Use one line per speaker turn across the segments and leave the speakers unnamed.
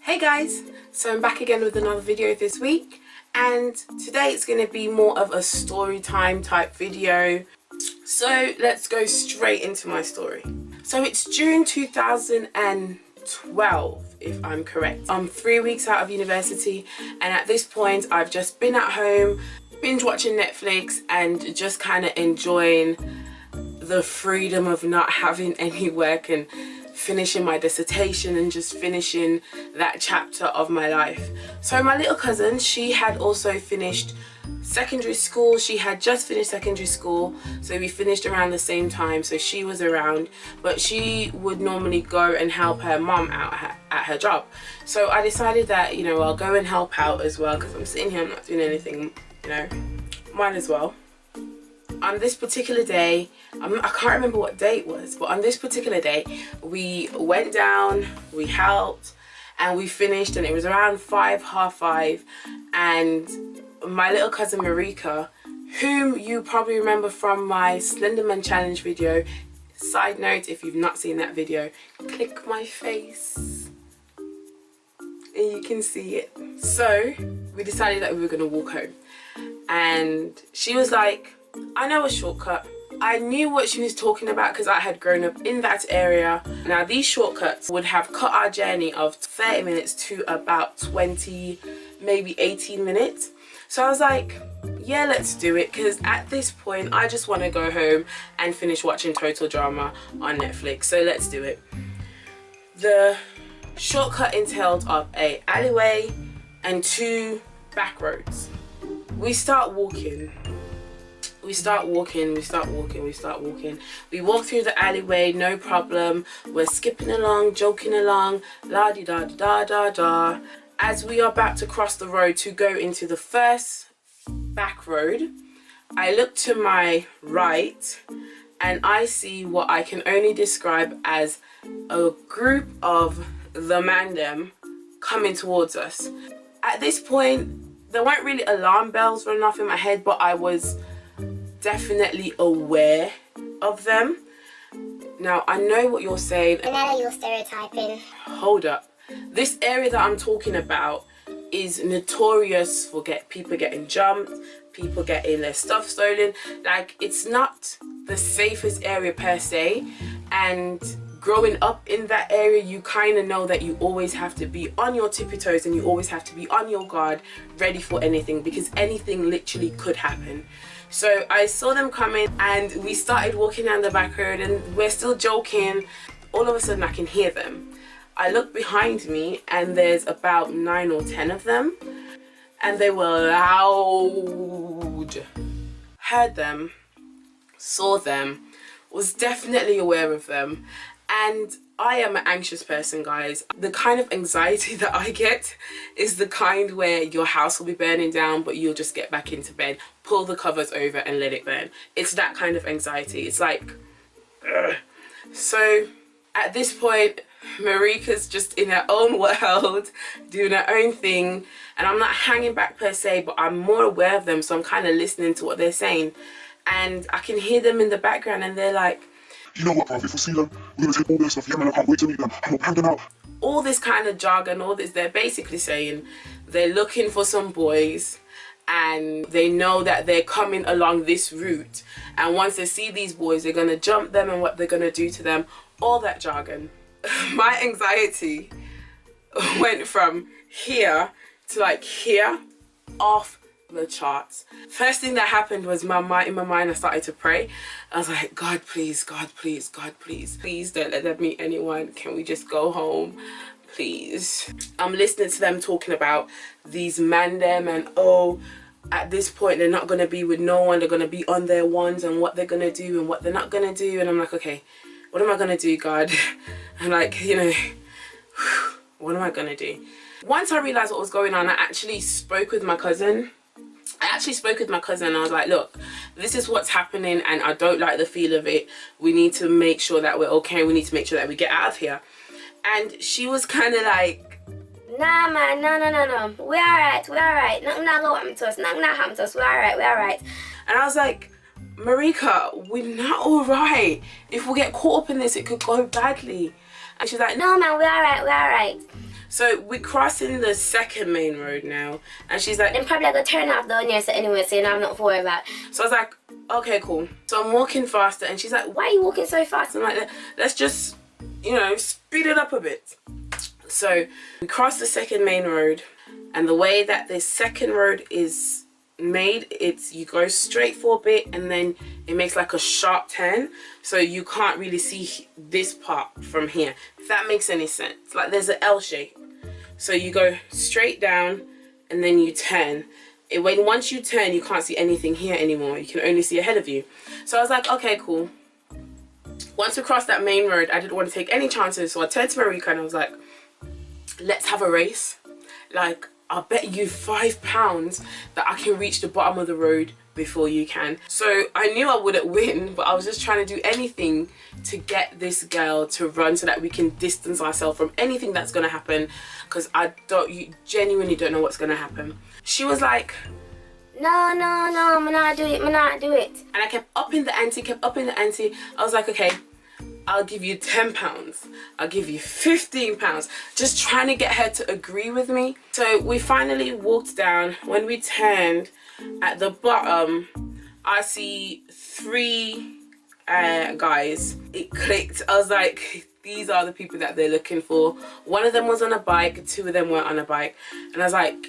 Hey guys, so I'm back again with another video this week, and today it's going to be more of a story time type video. So let's go straight into my story. So it's June 2012 if I'm correct. I'm 3 weeks out of university, and at this point I've just been at home binge watching Netflix and just kind of enjoying the freedom of not having any work and finishing my dissertation and just finishing that chapter of my life. So my little cousin, she had also finished secondary school. She had just finished secondary school, so we finished around the same time, so she was around, but she would normally go and help her mom out at her job. So I decided that, you know, I'll go and help out as well, because I'm sitting here, I'm not doing anything, you know, might as well. On this particular day, I can't remember what day it was, but on this particular day we went down, we helped, and we finished, and it was around 5, half 5, and my little cousin Marika, whom you probably remember from my Slenderman challenge video. Side note, if you've not seen that video, click my face and you can see it. So we decided that we were going to walk home, and she was like, I know a shortcut. I knew what she was talking about because I had grown up in that area. Now these shortcuts would have cut our journey of 30 minutes to about 20, maybe 18 minutes. So I was like, yeah, let's do it, because at this point I just want to go home and finish watching Total Drama on Netflix. So let's do it. The shortcut entailed of a alleyway and 2 back roads. We start walking. We walk through the alleyway, no problem. We're skipping along, joking along, la-di-da-da-da-da-da. As we are about to cross the road to go into the first back road, I look to my right and I see what I can only describe as a group of the MAn DEm coming towards us. At this point, there weren't really alarm bells running off in my head, but I was definitely aware of them. Now I know what you're saying.
And I know you're stereotyping.
Hold up. This area that I'm talking about is notorious for people getting jumped, people getting their stuff stolen. Like, it's not the safest area per se, and growing up in that area, you kind of know that you always have to be on your tippy toes and you always have to be on your guard, ready for anything, because anything literally could happen. So I saw them coming and we started walking down the back road and we're still joking. All of a sudden I can hear them. I look behind me and there's about 9 or 10 of them, and they were loud. Heard them, saw them, was definitely aware of them. And I am an anxious person, guys. The kind of anxiety that I get is the kind where your house will be burning down, but you'll just get back into bed, pull the covers over and let it burn. It's that kind of anxiety. It's like, ugh. So at this point, Marika's just in her own world, doing her own thing, and I'm not hanging back per se, but I'm more aware of them, so I'm kind of listening to what they're saying. And I can hear them in the background, and they're like,
you know what, bruv, if we see them, we're gonna take all their stuff. Yeah, man, I can't wait to meet them. I'm gonna bang them out.
All this kind of jargon, all this, they're basically saying they're looking for some boys and they know that they're coming along this route. And once they see these boys, they're gonna jump them and what they're gonna do to them, all that jargon. My anxiety went from here to like here, off the charts. First thing that happened was in my mind I started to pray. I was like, God please, God please, God please, please don't let them meet anyone. Can we just go home, please? I'm listening to them talking about these MAN DEm, and oh, at this point they're not going to be with no one, they're going to be on their ones, and what they're going to do and what they're not going to do. And I'm like, okay, what am I going to do, God? I'm like, you know, what am I going to do? Once I realized what was going on, I actually spoke with my cousin. I was like, look, this is what's happening and I don't like the feel of it. We need to make sure that we're okay. We need to make sure that we get out of here. And she was kind of like,
Nah, man, no. We're alright. Nothing not gonna happen to us. Nothing not happen to us. We're alright.
And I was like, Marika, we're not alright. If we get caught up in this, it could go badly. And she's like,
No man, we alright.
So we're crossing the second main road now, and she's like,
Then probably I go turn off down here so anyway, so you know I'm not worried about.
so I was like, okay, cool. So I'm walking faster, and she's like,
Why are you walking so fast?
I'm like, let's just, you know, speed it up a bit. So we cross the second main road, and the way that this second road is made, it's you go straight for a bit and then it makes like a sharp turn, so you can't really see this part from here, if that makes any sense. Like there's an L shape, so you go straight down and then you turn. Once you turn, you can't see anything here anymore, you can only see ahead of you. So I was like, okay, cool. Once we crossed that main road, I didn't want to take any chances, so I turned to Marika and I was like, let's have a race. Like, I'll bet you £5 that I can reach the bottom of the road before you can. So I knew I wouldn't win, but I was just trying to do anything to get this girl to run so that we can distance ourselves from anything that's gonna happen, because you genuinely don't know what's gonna happen. She was like,
No, I'm not do it.
and I kept upping the ante. I was like, okay, I'll give you £10, I'll give you £15, just trying to get her to agree with me. So we finally walked down. When we turned at the bottom, I see 3 guys. It clicked. I was like, these are the people that they're looking for. One of them was on a bike, 2 of them weren't on a bike, and I was like,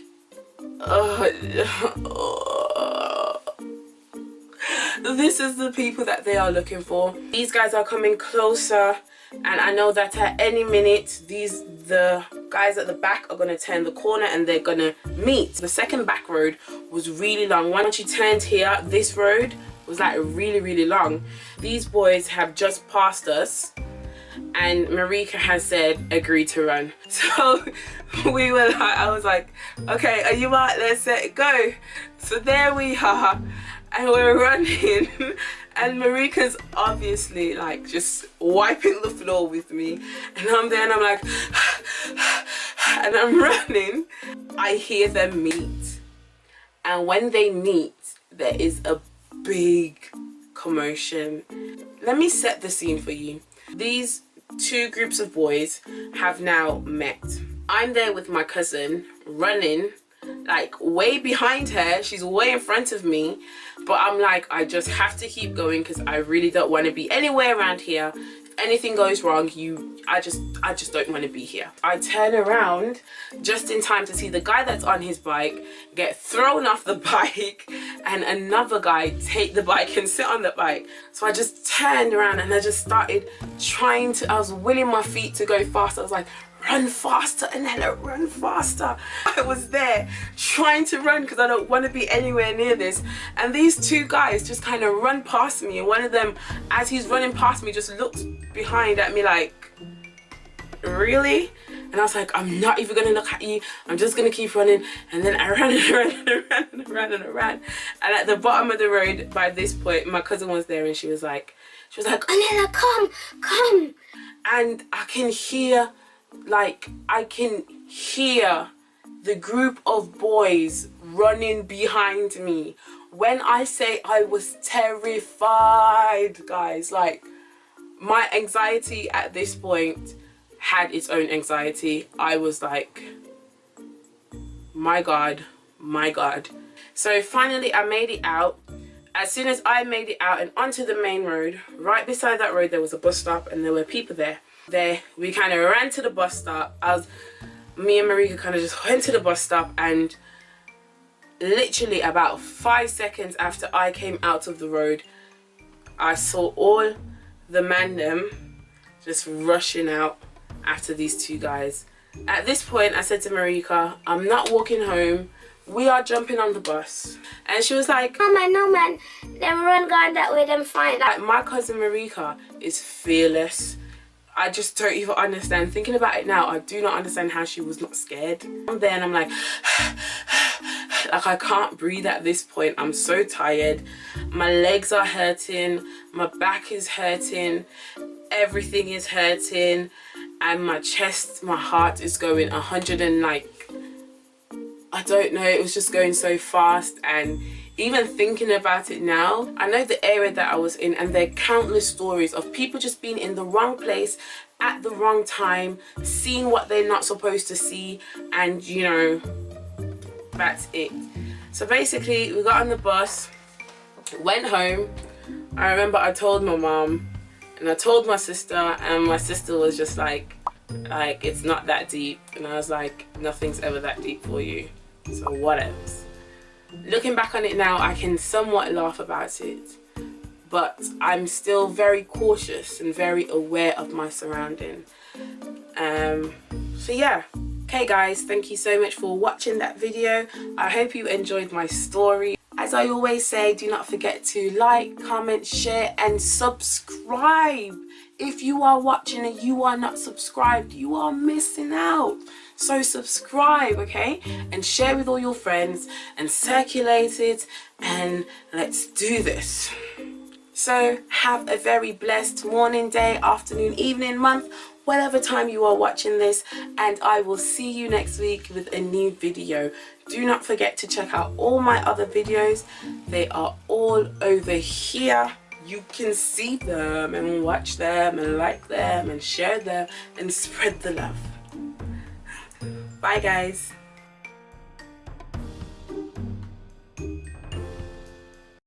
this is the people that they are looking for. These guys are coming closer, and I know that at any minute the guys at the back are gonna turn the corner and they're gonna meet. The second back road was really long. Once you turned here, this road was like really long. These boys have just passed us, and Marika has said agree to run. So we were like, I was like, okay, are you out? Let's set it, go. So there we are, and we're running, and Marika's obviously like just wiping the floor with me, and I'm there and I'm like and I'm running. I hear them meet, and when they meet, there is a big commotion. Let me set the scene for you. These 2 groups of boys have now met. I'm there with my cousin running, like way behind her. She's way in front of me, but I'm like, I just have to keep going because I really don't want to be anywhere around here. If anything goes wrong, I just don't want to be here. I turn around just in time to see the guy that's on his bike get thrown off the bike and another guy take the bike and sit on the bike. So I just turned around and I just started I was willing my feet to go fast. I was like, run faster, Anella, run faster. I was there trying to run because I don't want to be anywhere near this, and these 2 guys just kind of run past me, and one of them, as he's running past me, just looks behind at me like, really? And I was like, I'm not even gonna look at you, I'm just gonna keep running. And then I ran and ran, and at the bottom of the road by this point, my cousin was there, and she was like,
Anella, come.
And I can hear the group of boys running behind me. When I say I was terrified, guys, like my anxiety at this point had its own anxiety. I was like, my God. So finally I made it out. As soon as I made it out and onto the main road, right beside that road there was a bus stop and there were people there. We kind of ran to the bus stop. Me and Marika kind of just went to the bus stop, and literally about 5 seconds after I came out of the road, I saw all the MAn DEm just rushing out after these 2 guys. At this point I said to Marika, I'm not walking home, we are jumping on the bus. And she was like,
No man, them run gone that way, them fine.
Like, my cousin Marika is fearless. I just don't even understand. Thinking about it now, I do not understand how she was not scared. I'm there and I'm like, like I can't breathe at this point. I'm so tired. My legs are hurting. My back is hurting. Everything is hurting. And my chest, my heart is going 100 and like, I don't know, it was just going so fast. And even thinking about it now, I know the area that I was in, and there are countless stories of people just being in the wrong place at the wrong time, seeing what they're not supposed to see, and you know, that's it. So basically we got on the bus, went home. I remember I told my mom and I told my sister, and my sister was just like it's not that deep, and I was like, nothing's ever that deep for you, so what else. Looking back on it now, I can somewhat laugh about it, but I'm still very cautious and very aware of my surrounding. So yeah. Okay guys, thank you so much for watching that video. I hope you enjoyed my story. As I always say, do not forget to like, comment, share and subscribe. If you are watching and you are not subscribed, you are missing out. So subscribe, okay? And share with all your friends and circulate it, and let's do this. So have a very blessed morning, day, afternoon, evening, month, whatever time you are watching this, and I will see you next week with a new video. Do not forget to check out all my other videos. They are all over here. You can see them and watch them and like them and share them and spread the love. Bye guys.